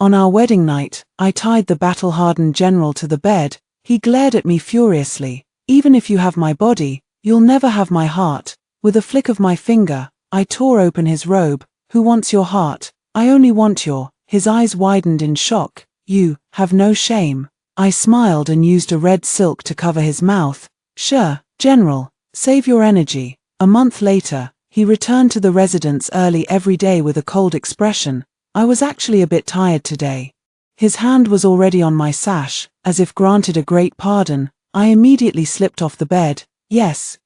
On our wedding night, I tied the battle-hardened general to the bed. He glared at me furiously. Even if you have my body, you'll never have my heart. With a flick of my finger, I tore open his robe. Who wants your heart? I only want your. His eyes widened in shock. You have no shame. I smiled and used a red silk to cover his mouth. Sure, General, save your energy. A month later, he returned to the residence early every day with a cold expression. I was actually a bit tired today. His hand was already on my sash, as if granted a great pardon. I immediately slipped off the bed. Yes,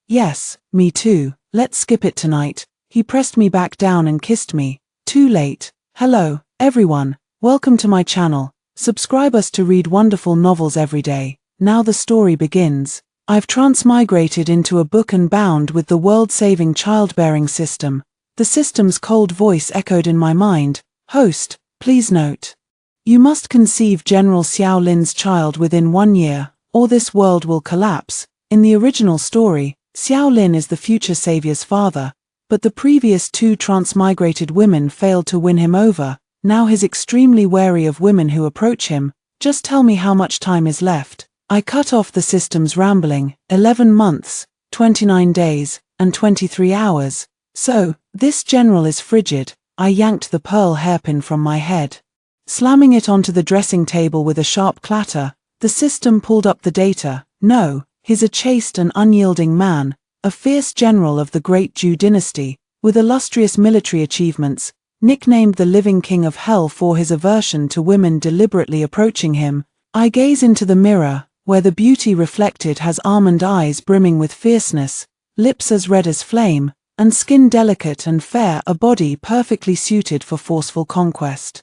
me too. Let's skip it tonight. He pressed me back down and kissed me. Too late. Hello, everyone. Welcome to my channel. Subscribe us to read wonderful novels every day. Now the story begins. I've transmigrated into a book and bound with the world-saving childbearing system. The system's cold voice echoed in my mind. Host, please note. You must conceive General Xiao Lin's child within 1 year, or this world will collapse. In the original story, Xiao Lin is the future savior's father, but the previous 2 transmigrated women failed to win him over. Now he's extremely wary of women who approach him. Just tell me how much time is left. I cut off the system's rambling. 11 months, 29 days, and 23 hours. So, this general is frigid. I yanked the pearl hairpin from my head. Slamming it onto the dressing table with a sharp clatter, the system pulled up the data. No, he's a chaste and unyielding man, a fierce general of the great Zhou dynasty, with illustrious military achievements, nicknamed the living king of hell for his aversion to women deliberately approaching him. I gaze into the mirror, where the beauty reflected has almond eyes brimming with fierceness, lips as red as flame, and skin delicate and fair, a body perfectly suited for forceful conquest.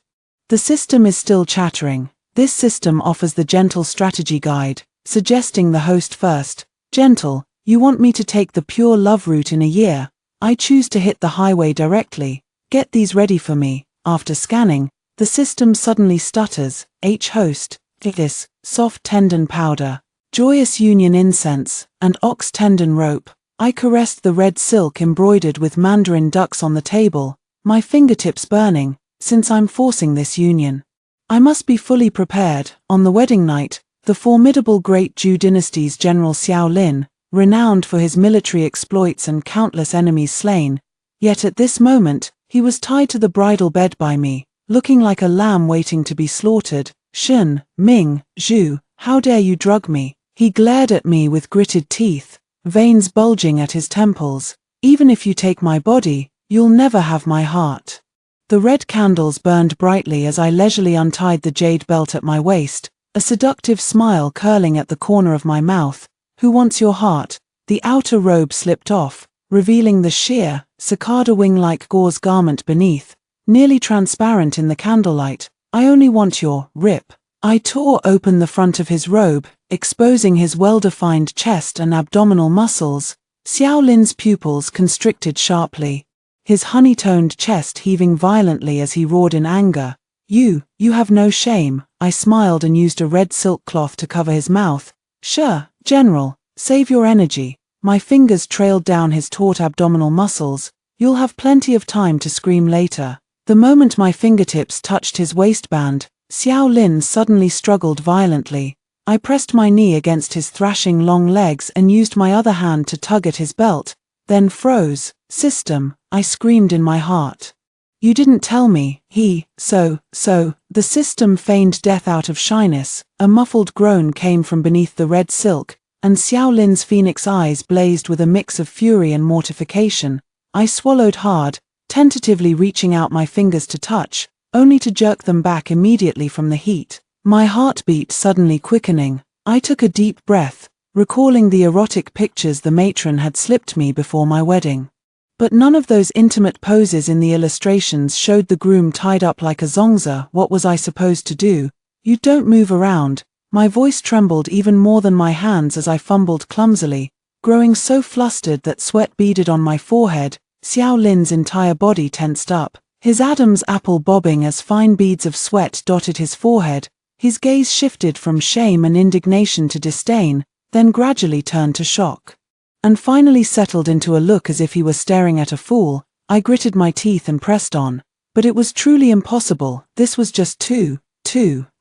The system is still chattering. This system offers the gentle strategy guide, suggesting the host first. Gentle, you want me to take the pure love route in a year? I choose to hit the highway directly. Get these ready for me. After scanning, the system suddenly stutters. Host, this, soft tendon powder, joyous union incense, and ox tendon rope. I caressed the red silk embroidered with mandarin ducks on the table, my fingertips burning, since I'm forcing this union. I must be fully prepared. On the wedding night, the formidable great Zhou dynasty's General Xiao Lin, renowned for his military exploits and countless enemies slain, yet at this moment, he was tied to the bridal bed by me, looking like a lamb waiting to be slaughtered. Shen, Ming, Zhu, how dare you drug me? He glared at me with gritted teeth, veins bulging at his temples. Even if you take my body, you'll never have my heart. The red candles burned brightly as I leisurely untied the jade belt at my waist, a seductive smile curling at the corner of my mouth. Who wants your heart? The outer robe slipped off, revealing the sheer, cicada wing-like gauze garment beneath, nearly transparent in the candlelight. I only want your rip. I tore open the front of his robe, exposing his well-defined chest and abdominal muscles. Xiao Lin's pupils constricted sharply, his honey-toned chest heaving violently as he roared in anger. You have no shame. I smiled and used a red silk cloth to cover his mouth. Sure, General, save your energy. My fingers trailed down his taut abdominal muscles. You'll have plenty of time to scream later. The moment my fingertips touched his waistband, Xiao Lin suddenly struggled violently. I pressed my knee against his thrashing long legs and used my other hand to tug at his belt, then froze. System, I screamed in my heart. You didn't tell me. The system feigned death out of shyness. A muffled groan came from beneath the red silk, and Xiao Lin's phoenix eyes blazed with a mix of fury and mortification. I swallowed hard, tentatively reaching out my fingers to touch, only to jerk them back immediately from the heat. My heartbeat suddenly quickening, I took a deep breath, recalling the erotic pictures the matron had slipped me before my wedding. But none of those intimate poses in the illustrations showed the groom tied up like a zongzi. What was I supposed to do? You don't move around. My voice trembled even more than my hands as I fumbled clumsily, growing so flustered that sweat beaded on my forehead. Xiao Lin's entire body tensed up, his Adam's apple bobbing as fine beads of sweat dotted his forehead. His gaze shifted from shame and indignation to disdain, then gradually turned to shock, and finally settled into a look as if he were staring at a fool. I gritted my teeth and pressed on. But it was truly impossible. This was just too.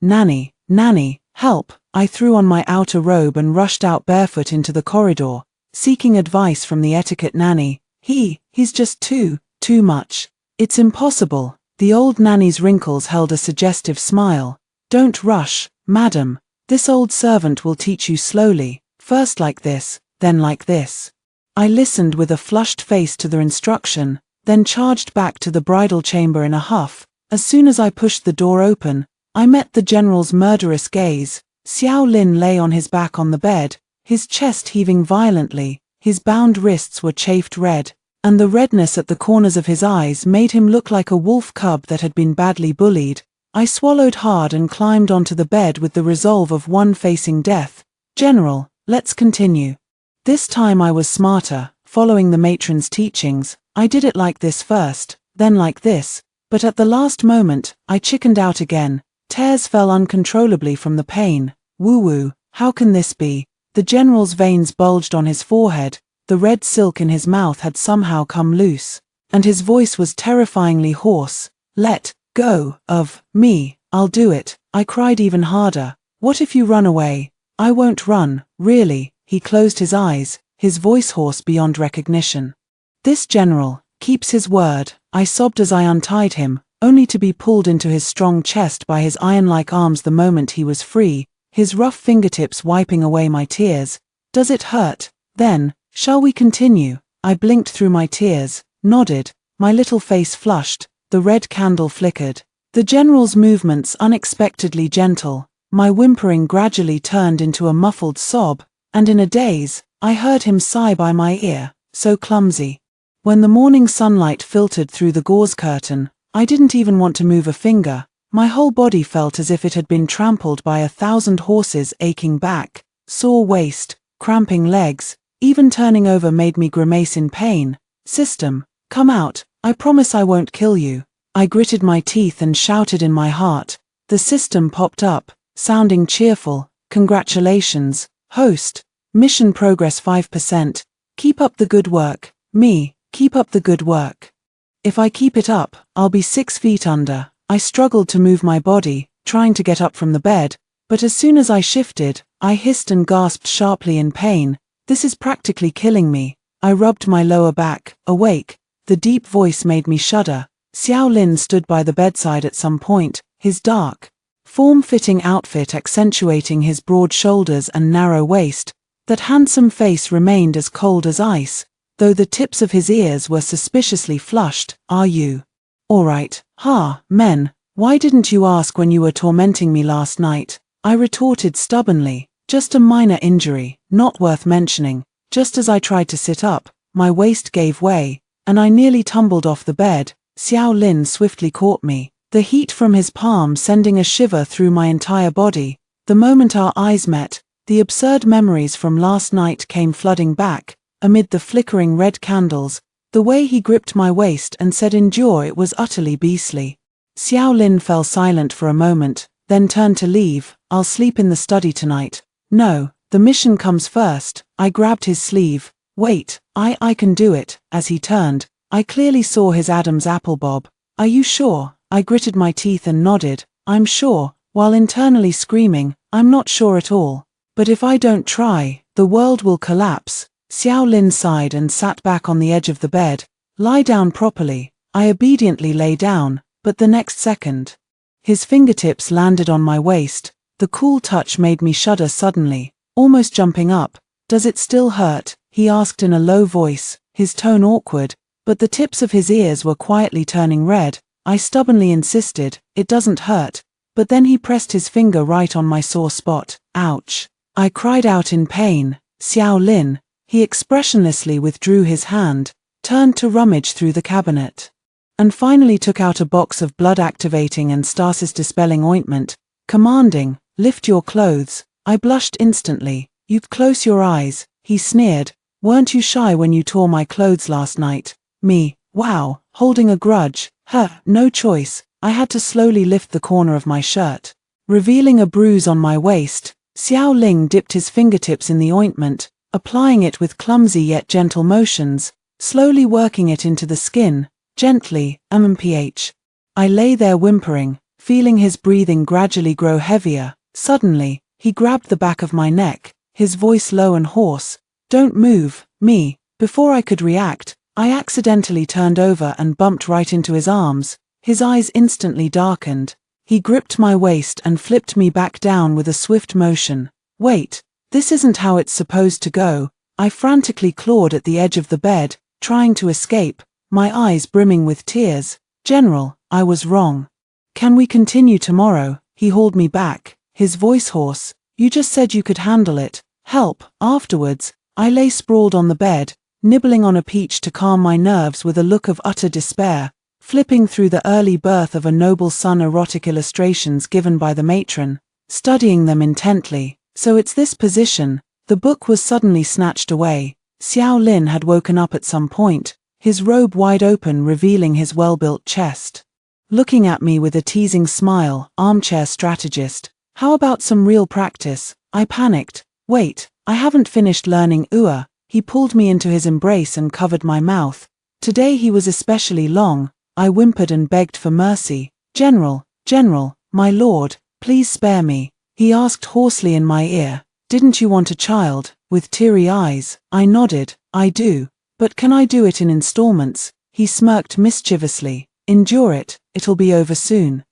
Nanny, Nanny, help. I threw on my outer robe and rushed out barefoot into the corridor, seeking advice from the etiquette nanny. He's just too much. It's impossible. The old nanny's wrinkles held a suggestive smile. Don't rush, madam. This old servant will teach you slowly, first like this, then like this. I listened with a flushed face to the instruction, then charged back to the bridal chamber in a huff. As soon as I pushed the door open, I met the general's murderous gaze. Xiao Lin lay on his back on the bed, his chest heaving violently, his bound wrists were chafed red, and the redness at the corners of his eyes made him look like a wolf cub that had been badly bullied. I swallowed hard and climbed onto the bed with the resolve of one facing death. General, let's continue. This time I was smarter, following the matron's teachings. I did it like this first, then like this, but at the last moment, I chickened out again. Tears fell uncontrollably from the pain. Woo-woo, how can this be? The general's veins bulged on his forehead, the red silk in his mouth had somehow come loose, and his voice was terrifyingly hoarse. Let go of me, I'll do it. I cried even harder. What if you run away? I won't run, really. He closed his eyes, his voice hoarse beyond recognition. This general keeps his word. I sobbed as I untied him, only to be pulled into his strong chest by his iron-like arms the moment he was free, his rough fingertips wiping away my tears. Does it hurt? Then, shall we continue? I blinked through my tears, nodded, my little face flushed, the red candle flickered. The general's movements unexpectedly gentle, my whimpering gradually turned into a muffled sob, and in a daze, I heard him sigh by my ear, so clumsy. When the morning sunlight filtered through the gauze curtain, I didn't even want to move a finger. My whole body felt as if it had been trampled by 1,000 horses, aching back, sore waist, cramping legs, even turning over made me grimace in pain. System, come out, I promise I won't kill you. I gritted my teeth and shouted in my heart. The system popped up, sounding cheerful. Congratulations, host. Mission progress 5%. Keep up the good work. Me, keep up the good work. If I keep it up, I'll be 6 feet under. I struggled to move my body, trying to get up from the bed, but as soon as I shifted, I hissed and gasped sharply in pain. This is practically killing me. I rubbed my lower back, awake. The deep voice made me shudder. Xiao Lin stood by the bedside at some point, his dark, form-fitting outfit accentuating his broad shoulders and narrow waist. That handsome face remained as cold as ice, though the tips of his ears were suspiciously flushed. Are you all right? Men, why didn't you ask when you were tormenting me last night? I retorted stubbornly. Just a minor injury, not worth mentioning. Just as I tried to sit up, my waist gave way, and I nearly tumbled off the bed. Xiao Lin swiftly caught me, the heat from his palm sending a shiver through my entire body. The moment our eyes met, the absurd memories from last night came flooding back. Amid the flickering red candles, the way he gripped my waist and said endure, it was utterly beastly. Xiao Lin fell silent for a moment, then turned to leave. I'll sleep in the study tonight. No, the mission comes first. I grabbed his sleeve. Wait, I can do it. As he turned, I clearly saw his Adam's apple bob. Are you sure? I gritted my teeth and nodded. I'm sure, while internally screaming, I'm not sure at all. But if I don't try, the world will collapse. Xiao Lin sighed and sat back on the edge of the bed. Lie down properly. I obediently lay down, but the next second, his fingertips landed on my waist. The cool touch made me shudder suddenly, almost jumping up. Does it still hurt? He asked in a low voice, his tone awkward, but the tips of his ears were quietly turning red. I stubbornly insisted, it doesn't hurt, but then he pressed his finger right on my sore spot. Ouch! I cried out in pain. Xiao Lin. He expressionlessly withdrew his hand, turned to rummage through the cabinet, and finally took out a box of blood-activating and stasis-dispelling ointment, commanding, lift your clothes. I blushed instantly. You close your eyes, he sneered. Weren't you shy when you tore my clothes last night? Me, wow, holding a grudge. No choice. I had to slowly lift the corner of my shirt, revealing a bruise on my waist. Xiao Ling dipped his fingertips in the ointment, applying it with clumsy yet gentle motions, slowly working it into the skin, gently, mph. I lay there whimpering, feeling his breathing gradually grow heavier. Suddenly, he grabbed the back of my neck, his voice low and hoarse. "Don't move, me." Before I could react, I accidentally turned over and bumped right into his arms. His eyes instantly darkened. He gripped my waist and flipped me back down with a swift motion. "Wait, this isn't how it's supposed to go." I frantically clawed at the edge of the bed, trying to escape, my eyes brimming with tears. "General, I was wrong. Can we continue tomorrow?" He hauled me back, his voice hoarse. "You just said you could handle it. Help." Afterwards, I lay sprawled on the bed, nibbling on a peach to calm my nerves with a look of utter despair, flipping through the early birth of a noble son erotic illustrations given by the matron, studying them intently. "So it's this position." The book was suddenly snatched away. Xiao Lin had woken up at some point, his robe wide open revealing his well-built chest. Looking at me with a teasing smile, "Armchair strategist, how about some real practice?" I panicked. "Wait, I haven't finished learning Ua." He pulled me into his embrace and covered my mouth. Today he was especially long. I whimpered and begged for mercy. General, my lord, please spare me." He asked hoarsely in my ear. "Didn't you want a child?" With teary eyes, I nodded. "I do. But can I do it in installments?" He smirked mischievously. "Endure it, it'll be over soon."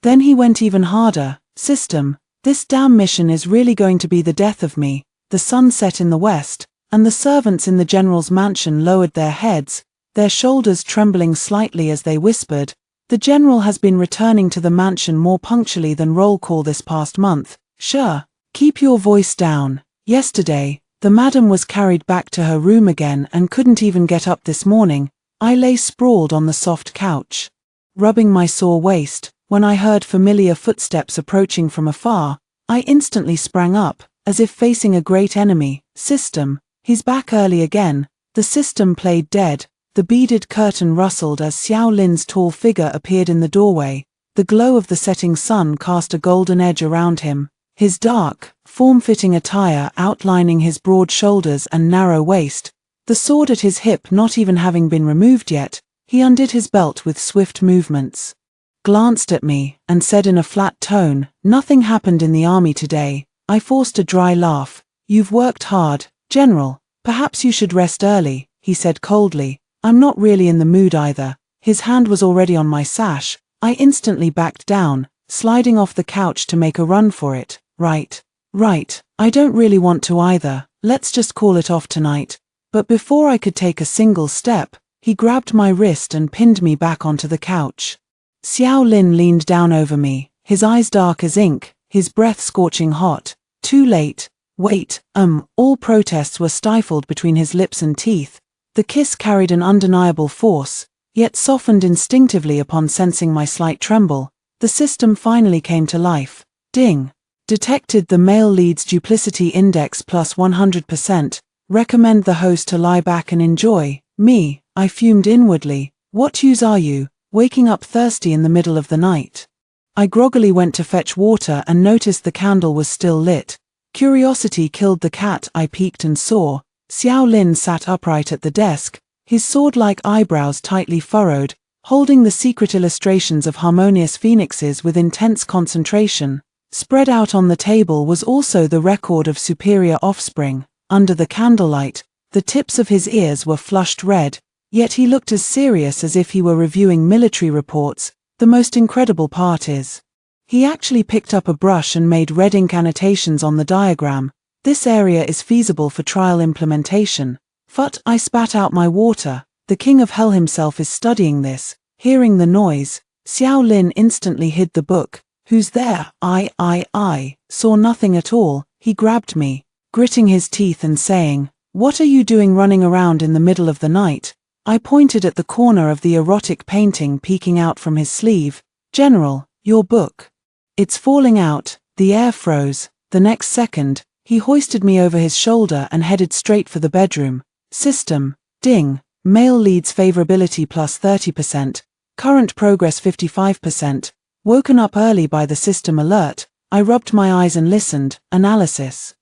Then he went even harder. "System, this damn mission is really going to be the death of me." The sun set in the west, and the servants in the general's mansion lowered their heads, their shoulders trembling slightly as they whispered, "The general has been returning to the mansion more punctually than roll call this past month." "Sure, keep your voice down. Yesterday, the madam was carried back to her room again and couldn't even get up this morning." I lay sprawled on the soft couch, rubbing my sore waist, when I heard familiar footsteps approaching from afar. I instantly sprang up, as if facing a great enemy. "System, he's back early again." The system played dead. The beaded curtain rustled as Xiao Lin's tall figure appeared in the doorway. The glow of the setting sun cast a golden edge around him, his dark, form-fitting attire outlining his broad shoulders and narrow waist. The sword at his hip not even having been removed yet, he undid his belt with swift movements, glanced at me, and said in a flat tone, "Nothing happened in the army today." I forced a dry laugh. "You've worked hard, General. Perhaps you should rest early," he said coldly. "I'm not really in the mood either." His hand was already on my sash. I instantly backed down, sliding off the couch to make a run for it. Right. I don't really want to either. Let's just call it off tonight." But before I could take a single step, he grabbed my wrist and pinned me back onto the couch. Xiao Lin leaned down over me, his eyes dark as ink, his breath scorching hot. "Too late." "Wait, all protests were stifled between his lips and teeth. The kiss carried an undeniable force, yet softened instinctively upon sensing my slight tremble. The system finally came to life. Ding. Detected the male lead's duplicity index plus 100%. Recommend the host to lie back and enjoy. Me, I fumed inwardly. What use are you, waking up thirsty in the middle of the night? I groggily went to fetch water and noticed the candle was still lit. Curiosity killed the cat. I peeked and saw Xiao Lin sat upright at the desk, his sword-like eyebrows tightly furrowed, holding the secret illustrations of harmonious phoenixes with intense concentration. Spread out on the table was also the record of superior offspring. Under the candlelight, the tips of his ears were flushed red, yet he looked as serious as if he were reviewing military reports. The most incredible part is, he actually picked up a brush and made red ink annotations on the diagram. "This area is feasible for trial implementation." "Phut!" I spat out my water. "The king of hell himself is studying this." Hearing the noise, Xiao Lin instantly hid the book. "Who's there?" I saw nothing at all. He grabbed me, gritting his teeth and saying, "What are you doing running around in the middle of the night?" I pointed at the corner of the erotic painting peeking out from his sleeve. "General, your book. It's falling out." The air froze. The next second, he hoisted me over his shoulder and headed straight for the bedroom. System, ding, male leads favorability plus 30%, current progress 55%, woken up early by the system alert. I rubbed my eyes and listened. Analysis.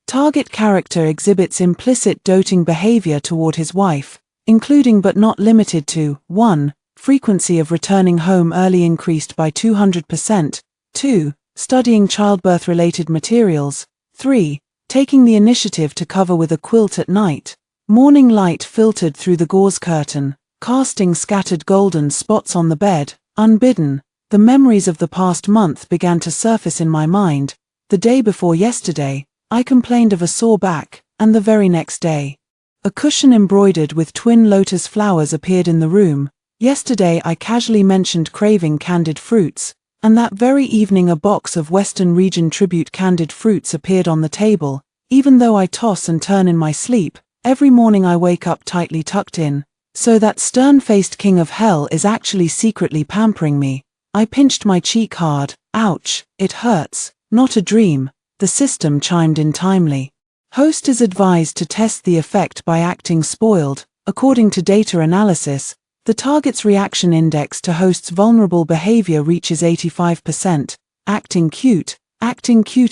Target character exhibits implicit doting behavior toward his wife, including but not limited to 1. frequency of returning home early increased by 200%. 2. Studying childbirth-related materials. 3. Taking the initiative to cover with a quilt at night. Morning light filtered through the gauze curtain, casting scattered golden spots on the bed. Unbidden, the memories of the past month began to surface in my mind. The day before yesterday, I complained of a sore back, and the very next day, a cushion embroidered with twin lotus flowers appeared in the room. Yesterday I casually mentioned craving candied fruits, and that very evening a box of Western Region Tribute candied fruits appeared on the table. Even though I toss and turn in my sleep, every morning I wake up tightly tucked in, so that stern-faced king of hell is actually secretly pampering me. I pinched my cheek hard. Ouch, it hurts. Not a dream, the system chimed in timely. Host is advised to test the effect by acting spoiled. According to data analysis, the target's reaction index to host's vulnerable behavior reaches 85%. Acting cute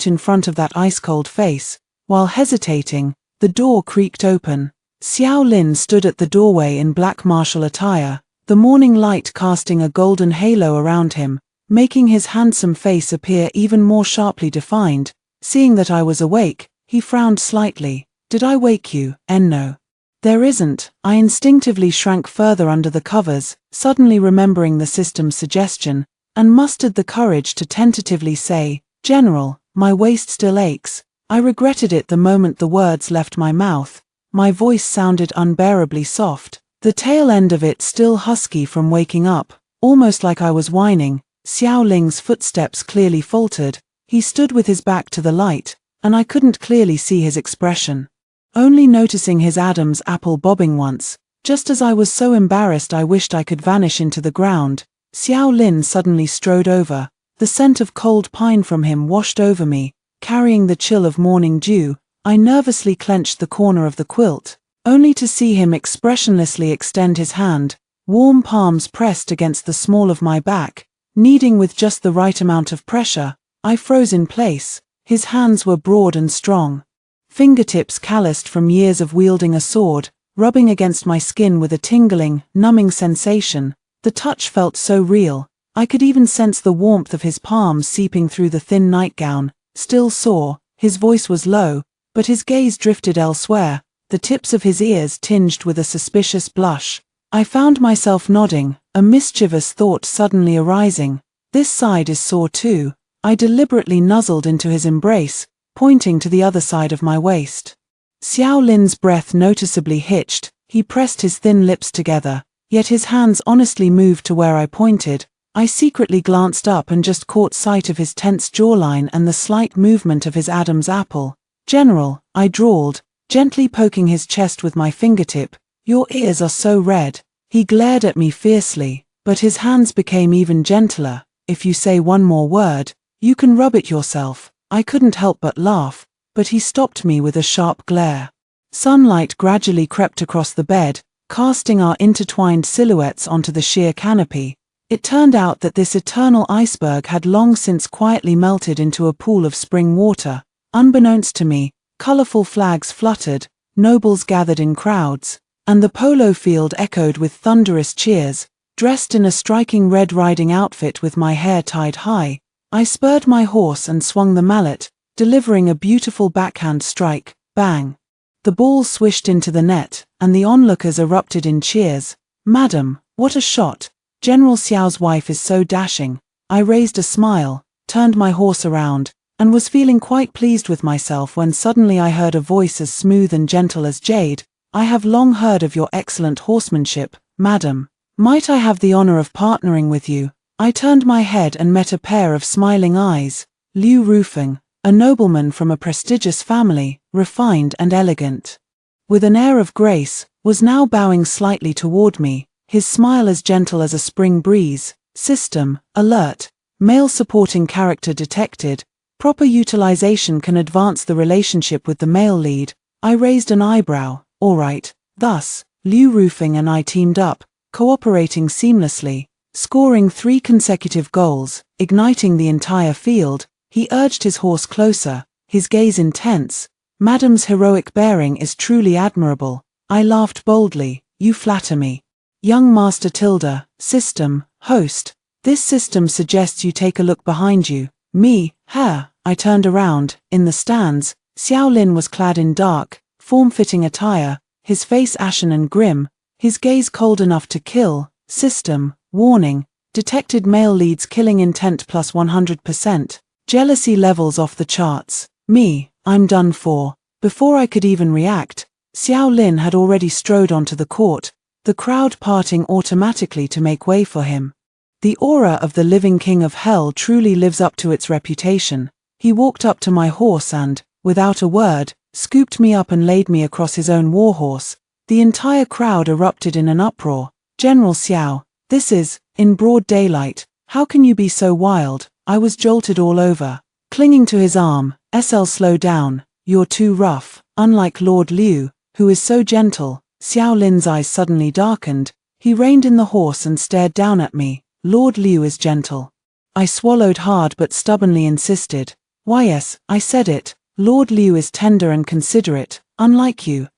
in front of that ice-cold face. While hesitating, the door creaked open. Xiao Lin stood at the doorway in black martial attire, the morning light casting a golden halo around him, making his handsome face appear even more sharply defined. Seeing that I was awake, he frowned slightly. Did I wake you? No. There isn't. I instinctively shrank further under the covers, suddenly remembering the system's suggestion, and mustered the courage to tentatively say, General, my waist still aches. I regretted it the moment the words left my mouth. My voice sounded unbearably soft, the tail end of it still husky from waking up, almost like I was whining. Xiao Ling's footsteps clearly faltered. He stood with his back to the light, and I couldn't clearly see his expression. Only noticing his Adam's apple bobbing once, just as I was so embarrassed I wished I could vanish into the ground. Xiao Lin suddenly strode over. The scent of cold pine from him washed over me, carrying the chill of morning dew. I nervously clenched the corner of the quilt, only to see him expressionlessly extend his hand, warm palms pressed against the small of my back, kneading with just the right amount of pressure. I froze in place. His hands were broad and strong, fingertips calloused from years of wielding a sword, rubbing against my skin with a tingling, numbing sensation. The touch felt so real. I could even sense the warmth of his palms seeping through the thin nightgown. Still sore, his voice was low, but his gaze drifted elsewhere, the tips of his ears tinged with a suspicious blush. I found myself nodding, a mischievous thought suddenly arising. This side is sore too. I deliberately nuzzled into his embrace, pointing to the other side of my waist. Xiao Lin's breath noticeably hitched. He pressed his thin lips together, yet his hands honestly moved to where I pointed. I secretly glanced up and just caught sight of his tense jawline and the slight movement of his Adam's apple. General, I drawled, gently poking his chest with my fingertip. Your ears are so red. He glared at me fiercely, but his hands became even gentler. If you say one more word, you can rub it yourself. I couldn't help but laugh, but he stopped me with a sharp glare. Sunlight gradually crept across the bed, casting our intertwined silhouettes onto the sheer canopy. It turned out that this eternal iceberg had long since quietly melted into a pool of spring water. Unbeknownst to me, colorful flags fluttered, nobles gathered in crowds, and the polo field echoed with thunderous cheers. Dressed in a striking red riding outfit with my hair tied high, I spurred my horse and swung the mallet, delivering a beautiful backhand strike. Bang! The ball swished into the net, and the onlookers erupted in cheers. Madam, what a shot! General Xiao's wife is so dashing. I raised a smile, turned my horse around, and was feeling quite pleased with myself when suddenly I heard a voice as smooth and gentle as jade. I have long heard of your excellent horsemanship, madam. Might I have the honor of partnering with you? I turned my head and met a pair of smiling eyes. Liu Rufeng, a nobleman from a prestigious family, refined and elegant, with an air of grace, was now bowing slightly toward me, his smile as gentle as a spring breeze. System, alert, male supporting character detected. Proper utilization can advance the relationship with the male lead. I raised an eyebrow. All right. Thus, Liu Rufeng and I teamed up, cooperating seamlessly, scoring 3 consecutive goals, igniting the entire field. He urged his horse closer, his gaze intense. Madam's heroic bearing is truly admirable. I laughed boldly. You flatter me. Young Master Tilda, system, host. This system suggests you take a look behind you. Me, her. I turned around. In the stands, Xiao Lin was clad in dark, form-fitting attire, his face ashen and grim, his gaze cold enough to kill. System, warning, detected male leads killing intent plus 100%. Jealousy levels off the charts. Me, I'm done for. Before I could even react, Xiao Lin had already strode onto the court, the crowd parting automatically to make way for him. The aura of the living king of hell truly lives up to its reputation. He walked up to my horse and, without a word, scooped me up and laid me across his own warhorse. The entire crowd erupted in an uproar. General Xiao, this is, in broad daylight, how can you be so wild? I was jolted all over. Clinging to his arm, SL slow down, you're too rough. Unlike Lord Liu, who is so gentle, Xiao Lin's eyes suddenly darkened. He reined in the horse and stared down at me. Lord Liu is gentle. I swallowed hard but stubbornly insisted. Why yes, I said it. Lord Liu is tender and considerate, unlike you,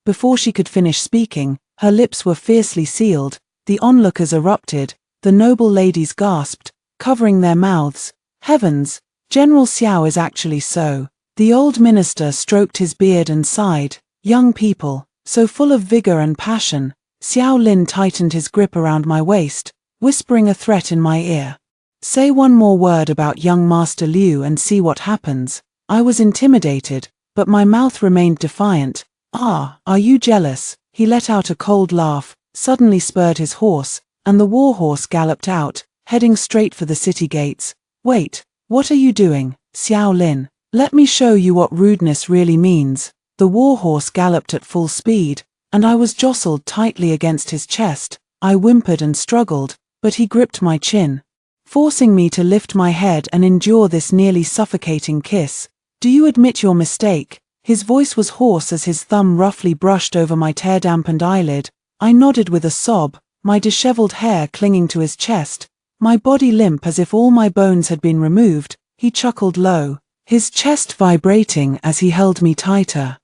Before she could finish speaking, her lips were fiercely sealed, the onlookers erupted, the noble ladies gasped, covering their mouths. Heavens, General Xiao is actually so. The old minister stroked his beard and sighed. Young people, so full of vigor and passion. Xiao Lin tightened his grip around my waist, whispering a threat in my ear. Say one more word about young Master Liu and see what happens. I was intimidated, but my mouth remained defiant. Ah, are you jealous? He let out a cold laugh, suddenly spurred his horse, and the warhorse galloped out, heading straight for the city gates. Wait, what are you doing, Xiao Lin? Let me show you what rudeness really means. The warhorse galloped at full speed, and I was jostled tightly against his chest. I whimpered and struggled, but he gripped my chin, forcing me to lift my head and endure this nearly suffocating kiss. Do you admit your mistake? His voice was hoarse as his thumb roughly brushed over my tear-dampened eyelid. I nodded with a sob, my disheveled hair clinging to his chest, my body limp as if all my bones had been removed. He chuckled low, his chest vibrating as he held me tighter.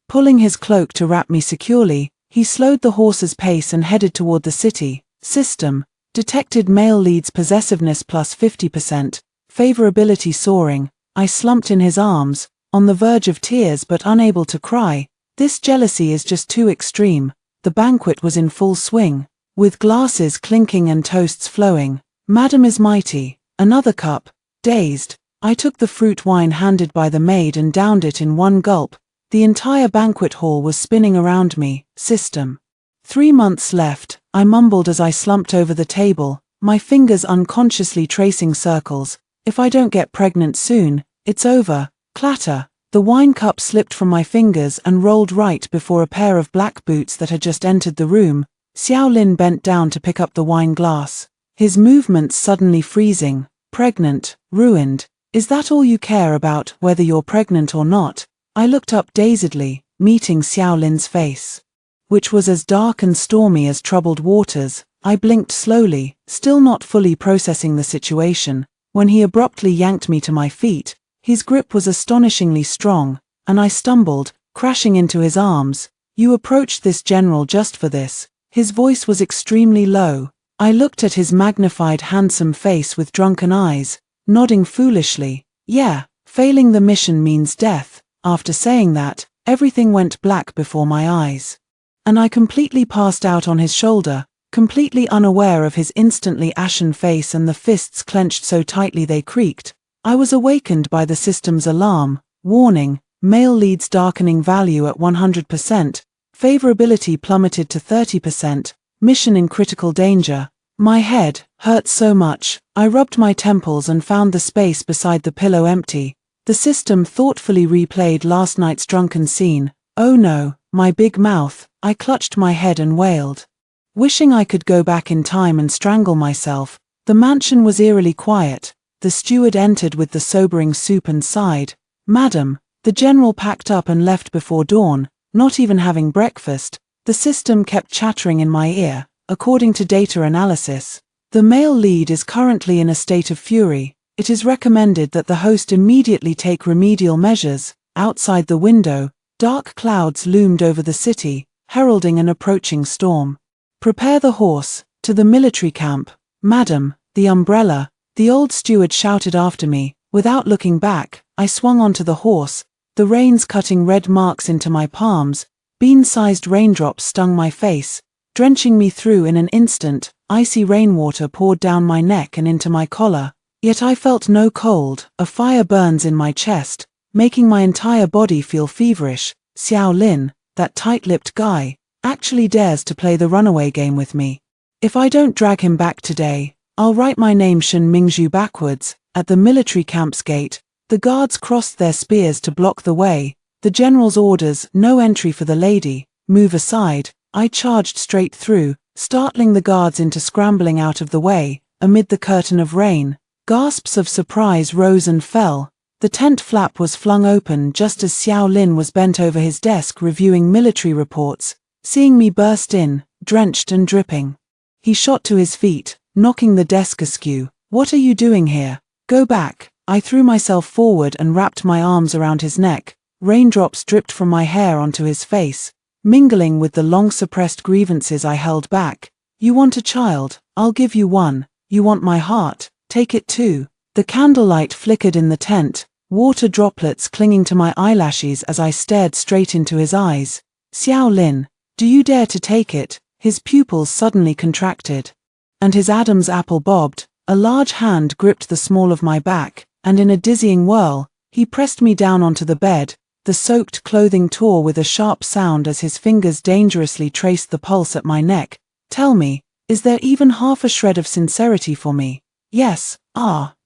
Pulling his cloak to wrap me securely, he slowed the horse's pace and headed toward the city. System, detected male leads possessiveness plus 50%, favorability soaring. I slumped in his arms, on the verge of tears but unable to cry. This jealousy is just too extreme. The banquet was in full swing, with glasses clinking and toasts flowing. Madam is mighty. Another cup. Dazed, I took the fruit wine handed by the maid and downed it in one gulp. The entire banquet hall was spinning around me. System. 3 months left, I mumbled as I slumped over the table, my fingers unconsciously tracing circles. If I don't get pregnant soon, it's over. Clatter. The wine cup slipped from my fingers and rolled right before a pair of black boots that had just entered the room. Xiao Lin bent down to pick up the wine glass, his movements suddenly freezing. Pregnant, ruined. Is that all you care about, whether you're pregnant or not? I looked up dazedly, meeting Xiao Lin's face, which was as dark and stormy as troubled waters. I blinked slowly, still not fully processing the situation, when he abruptly yanked me to my feet. His grip was astonishingly strong, and I stumbled, crashing into his arms. You approached this general just for this. His voice was extremely low. I looked at his magnified handsome face with drunken eyes, nodding foolishly. Yeah, failing the mission means death. After saying that, everything went black before my eyes, and I completely passed out on his shoulder, completely unaware of his instantly ashen face and the fists clenched so tightly they creaked. I was awakened by the system's alarm. Warning, male leads darkening value at 100%, favorability plummeted to 30%, mission in critical danger. My head hurt so much, I rubbed my temples and found the space beside the pillow empty. The system thoughtfully replayed last night's drunken scene. Oh no, my big mouth. I clutched my head and wailed, wishing I could go back in time and strangle myself. The mansion was eerily quiet. The steward entered with the sobering soup and sighed. Madam, the general packed up and left before dawn, not even having breakfast. The system kept chattering in my ear. According to data analysis, the male lead is currently in a state of fury. It is recommended that the host immediately take remedial measures. Outside the window, dark clouds loomed over the city, heralding an approaching storm. Prepare the horse, to the military camp. Madam, the umbrella, the old steward shouted after me. Without looking back, I swung onto the horse, the reins cutting red marks into my palms. Bean-sized raindrops stung my face, drenching me through in an instant. Icy rainwater poured down my neck and into my collar. Yet I felt no cold. A fire burns in my chest, making my entire body feel feverish. Xiao Lin, that tight-lipped guy, actually dares to play the runaway game with me. If I don't drag him back today, I'll write my name Shen Mingzhu backwards. At the military camp's gate, the guards crossed their spears to block the way. The general's orders, no entry for the lady, move aside. I charged straight through, startling the guards into scrambling out of the way. Amid the curtain of rain, gasps of surprise rose and fell. The tent flap was flung open just as Xiao Lin was bent over his desk reviewing military reports. Seeing me burst in, drenched and dripping, he shot to his feet, knocking the desk askew. "What are you doing here? Go back." I threw myself forward and wrapped my arms around his neck. Raindrops dripped from my hair onto his face, mingling with the long-suppressed grievances I held back. "You want a child? I'll give you one. You want my heart? Take it too." The candlelight flickered in the tent, water droplets clinging to my eyelashes as I stared straight into his eyes. "Xiao Lin, do you dare to take it?" His pupils suddenly contracted, and his Adam's apple bobbed. A large hand gripped the small of my back, and in a dizzying whirl, he pressed me down onto the bed. The soaked clothing tore with a sharp sound as his fingers dangerously traced the pulse at my neck. "Tell me, is there even half a shred of sincerity for me?" "Yes,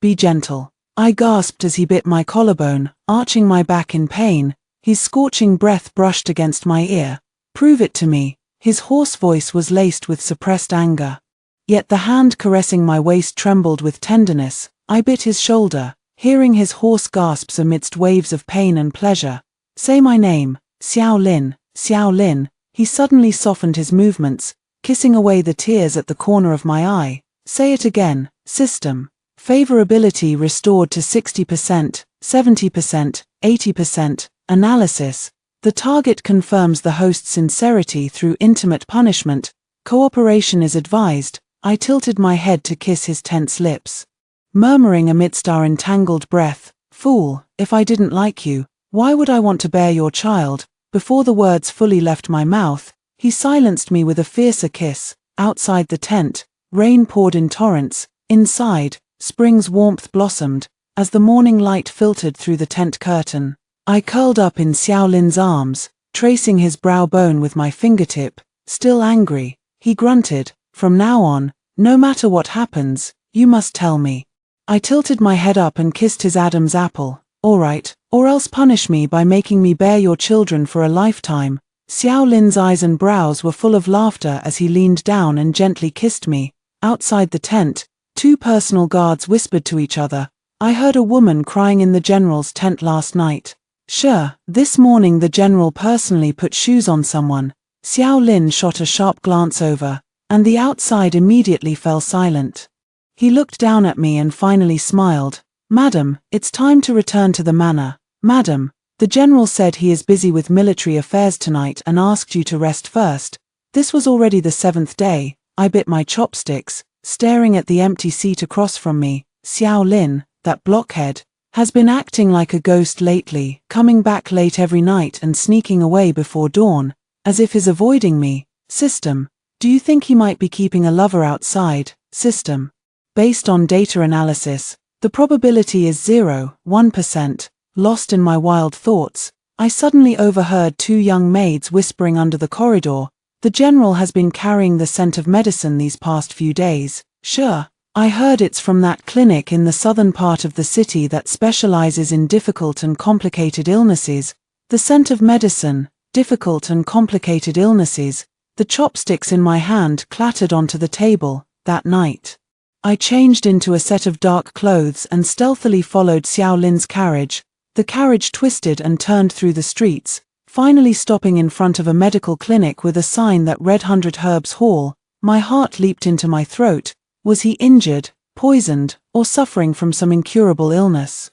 be gentle." I gasped as he bit my collarbone, arching my back in pain. His scorching breath brushed against my ear. "Prove it to me." His hoarse voice was laced with suppressed anger. Yet the hand caressing my waist trembled with tenderness. I bit his shoulder, hearing his hoarse gasps amidst waves of pain and pleasure. "Say my name, Xiao Lin, Xiao Lin." He suddenly softened his movements, kissing away the tears at the corner of my eye. "Say it again." System. Favorability restored to 60%, 70%, 80%. Analysis. The target confirms the host's sincerity through intimate punishment. Cooperation is advised. I tilted my head to kiss his tense lips, murmuring amidst our entangled breath, "Fool, if I didn't like you, why would I want to bear your child?" Before the words fully left my mouth, he silenced me with a fiercer kiss. Outside the tent, rain poured in torrents. Inside, spring's warmth blossomed, as the morning light filtered through the tent curtain. I curled up in Xiao Lin's arms, tracing his brow bone with my fingertip. Still angry, he grunted, "From now on, no matter what happens, you must tell me." I tilted my head up and kissed his Adam's apple. "All right, or else punish me by making me bear your children for a lifetime." Xiao Lin's eyes and brows were full of laughter as he leaned down and gently kissed me. Outside the tent, two personal guards whispered to each other. "I heard a woman crying in the general's tent last night." "Sure, this morning the general personally put shoes on someone." Xiao Lin shot a sharp glance over, and the outside immediately fell silent. He looked down at me and finally smiled. "Madam, it's time to return to the manor." "Madam, the general said he is busy with military affairs tonight and asked you to rest first." This was already the 7th day. I bit my chopsticks, staring at the empty seat across from me. "Xiao Lin, that blockhead, has been acting like a ghost lately, coming back late every night and sneaking away before dawn, as if he's avoiding me." System. "Do you think he might be keeping a lover outside?" System. "Based on data analysis, the probability is 0.1%. Lost in my wild thoughts, I suddenly overheard two young maids whispering under the corridor. "The general has been carrying the scent of medicine these past few days." "Sure. I heard it's from that clinic in the southern part of the city that specializes in difficult and complicated illnesses." The scent of medicine, difficult and complicated illnesses. The chopsticks in my hand clattered onto the table. That night, I changed into a set of dark clothes and stealthily followed Xiao Lin's carriage. The carriage twisted and turned through the streets, finally stopping in front of a medical clinic with a sign that read 100 Herbs Hall. My heart leaped into my throat. Was he injured, poisoned, or suffering from some incurable illness?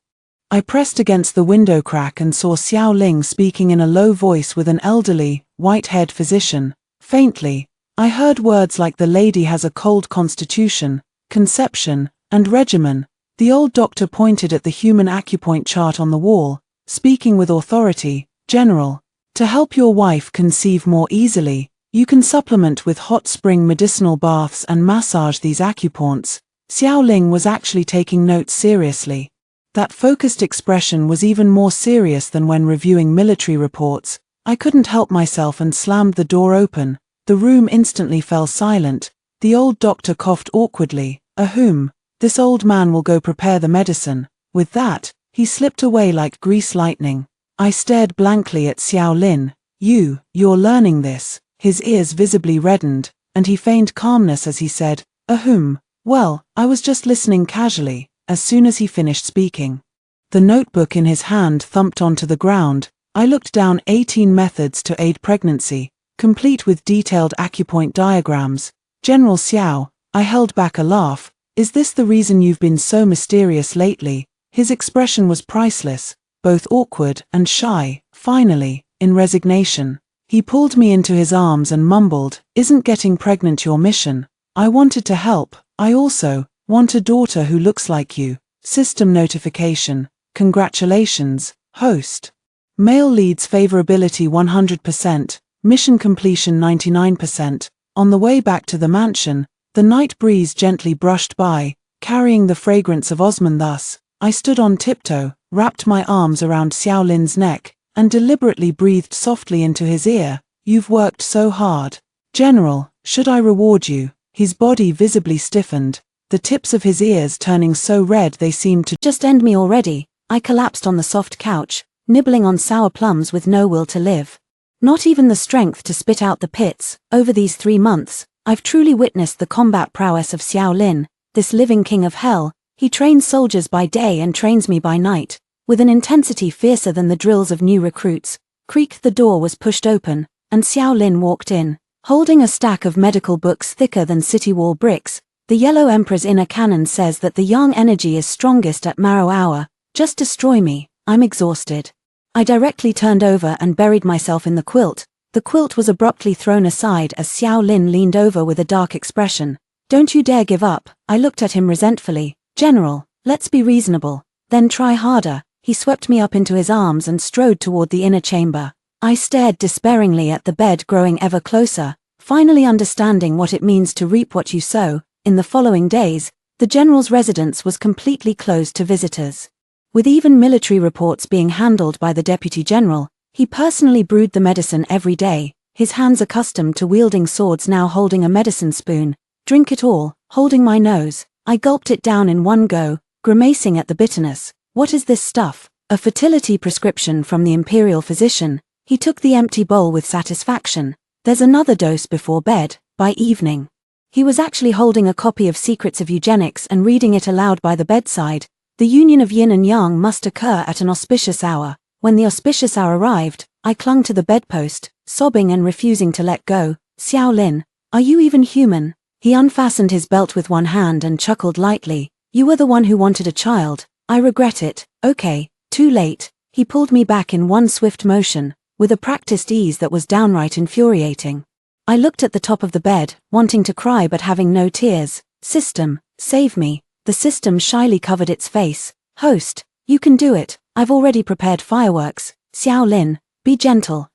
I pressed against the window crack and saw Xiao Ling speaking in a low voice with an elderly, white-haired physician. Faintly, I heard words like the lady has a cold constitution, conception, and regimen. The old doctor pointed at the human acupoint chart on the wall, speaking with authority. General, to help your wife conceive more easily, you can supplement with hot spring medicinal baths and massage these acupoints. Xiao Ling was actually taking notes seriously. That focused expression was even more serious than when reviewing military reports. I couldn't help myself and slammed the door open. The room instantly fell silent. The old doctor coughed awkwardly. Ahem, this old man will go prepare the medicine. With that, he slipped away like grease lightning. I stared blankly at Xiao Lin. You're learning this. His ears visibly reddened, and he feigned calmness as he said, Ahem, well, I was just listening casually. As soon as he finished speaking, the notebook in his hand thumped onto the ground. I looked down. 18 methods to aid pregnancy, complete with detailed acupoint diagrams. General Xiao, I held back a laugh. Is this the reason you've been so mysterious lately? His expression was priceless, both awkward and shy. Finally, in resignation, he pulled me into his arms and mumbled, Isn't getting pregnant your mission? I wanted to help. I also want a daughter who looks like you. System notification. Congratulations, host. Male leads favorability 100%, mission completion 99%. On the way back to the mansion, the night breeze gently brushed by, carrying the fragrance of Osman. Thus, I stood on tiptoe, wrapped my arms around Xiao Lin's neck, and deliberately breathed softly into his ear. You've worked so hard. General, should I reward you? His body visibly stiffened, the tips of his ears turning so red they seemed to just end me already. I collapsed on the soft couch, nibbling on sour plums with no will to live. Not even the strength to spit out the pits. Over these 3 months, I've truly witnessed the combat prowess of Xiao Lin, this living king of hell. He trains soldiers by day and trains me by night, with an intensity fiercer than the drills of new recruits. Creak, the door was pushed open, and Xiao Lin walked in, holding a stack of medical books thicker than city wall bricks. The Yellow Emperor's inner canon says that the yang energy is strongest at marrow hour. Just destroy me, I'm exhausted. I directly turned over and buried myself in the quilt. The quilt was abruptly thrown aside as Xiao Lin leaned over with a dark expression. Don't you dare give up. I looked at him resentfully. General, let's be reasonable. Then try harder. He swept me up into his arms and strode toward the inner chamber. I stared despairingly at the bed growing ever closer, finally understanding what it means to reap what you sow. In the following days, the general's residence was completely closed to visitors. With even military reports being handled by the deputy general, he personally brewed the medicine every day, his hands accustomed to wielding swords now holding a medicine spoon. Drink it all, holding my nose. I gulped it down in one go, grimacing at the bitterness. What is this stuff? A fertility prescription from the imperial physician. He took the empty bowl with satisfaction. There's another dose before bed. By evening, he was actually holding a copy of Secrets of Eugenics and reading it aloud by the bedside. The union of yin and yang must occur at an auspicious hour. When the auspicious hour arrived, I clung to the bedpost, sobbing and refusing to let go. Xiao Lin, are you even human? He unfastened his belt with one hand and chuckled lightly. You were the one who wanted a child. I regret it. Okay, too late. He pulled me back in one swift motion, with a practiced ease that was downright infuriating. I looked at the top of the bed, wanting to cry but having no tears. System, save me. The system shyly covered its face. Host, you can do it. I've already prepared fireworks. Xiao Lin, be gentle.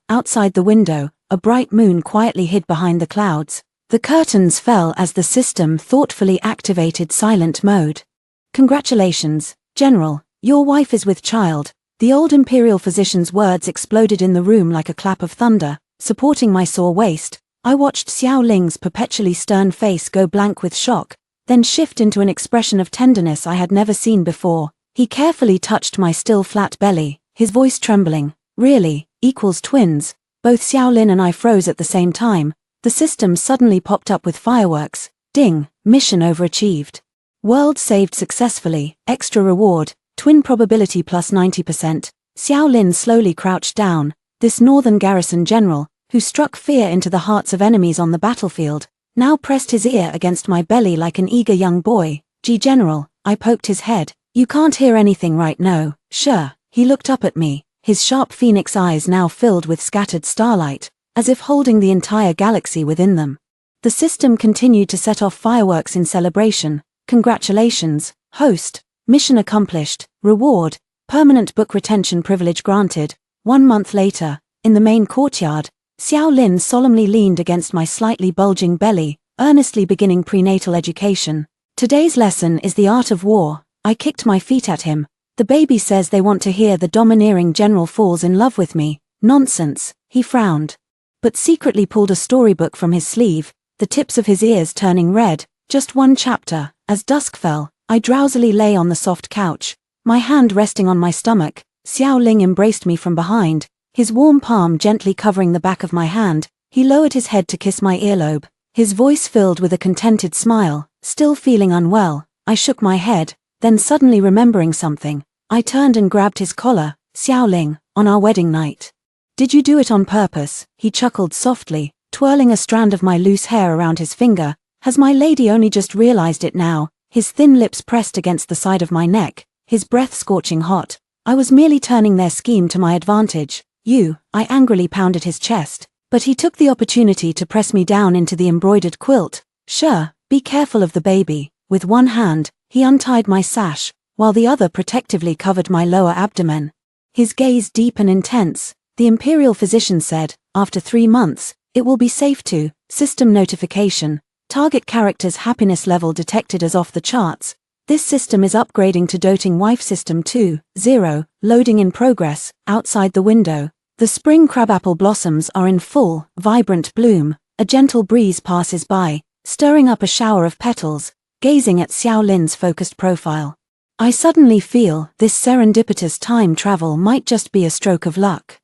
Outside the window, a bright moon quietly hid behind the clouds. The curtains fell as the system thoughtfully activated silent mode. Congratulations, General, your wife is with child. The old imperial physician's words exploded in the room like a clap of thunder, supporting my sore waist. I watched Xiao Ling's perpetually stern face go blank with shock, then shift into an expression of tenderness I had never seen before. He carefully touched my still flat belly, his voice trembling. Really, equals twins. Both Xiao Lin and I froze at the same time. The system suddenly popped up with fireworks. Ding, mission overachieved. World saved successfully, extra reward, twin probability plus 90%. Xiao Lin slowly crouched down. This northern garrison general, who struck fear into the hearts of enemies on the battlefield, now pressed his ear against my belly like an eager young boy. General, I poked his head. You can't hear anything right now. Sure. He looked up at me, his sharp phoenix eyes now filled with scattered starlight. as if holding the entire galaxy within them. The system continued to set off fireworks in celebration. Congratulations, host, mission accomplished, reward, permanent book retention privilege granted. 1 month later, in the main courtyard, Xiao Lin solemnly leaned against my slightly bulging belly, earnestly beginning prenatal education. Today's lesson is the art of war. I kicked my feet at him. The baby says they want to hear the domineering general falls in love with me. Nonsense, he frowned. But secretly pulled a storybook from his sleeve, the tips of his ears turning red. Just 1 chapter. As dusk fell, I drowsily lay on the soft couch, my hand resting on my stomach. Xiao Ling embraced me from behind, his warm palm gently covering the back of my hand. He lowered his head to kiss my earlobe, his voice filled with a contented smile. Still feeling unwell, I shook my head, then suddenly remembering something, I turned and grabbed his collar. Xiao Ling, on our wedding night. Did you do it on purpose? He chuckled softly, twirling a strand of my loose hair around his finger. Has my lady only just realized it now? His thin lips pressed against the side of my neck, his breath scorching hot. I was merely turning their scheme to my advantage. I angrily pounded his chest, but he took the opportunity to press me down into the embroidered quilt. Sure, be careful of the baby. With one hand, he untied my sash, while the other protectively covered my lower abdomen. His gaze deep and intense. The imperial physician said, after 3 months, it will be safe to. System notification. Target character's happiness level detected as off the charts. This system is upgrading to doting wife system 2.0, loading in progress. Outside the window, the spring crabapple blossoms are in full, vibrant bloom. A gentle breeze passes by, stirring up a shower of petals. Gazing at Xiao Lin's focused profile, I suddenly feel this serendipitous time travel might just be a stroke of luck.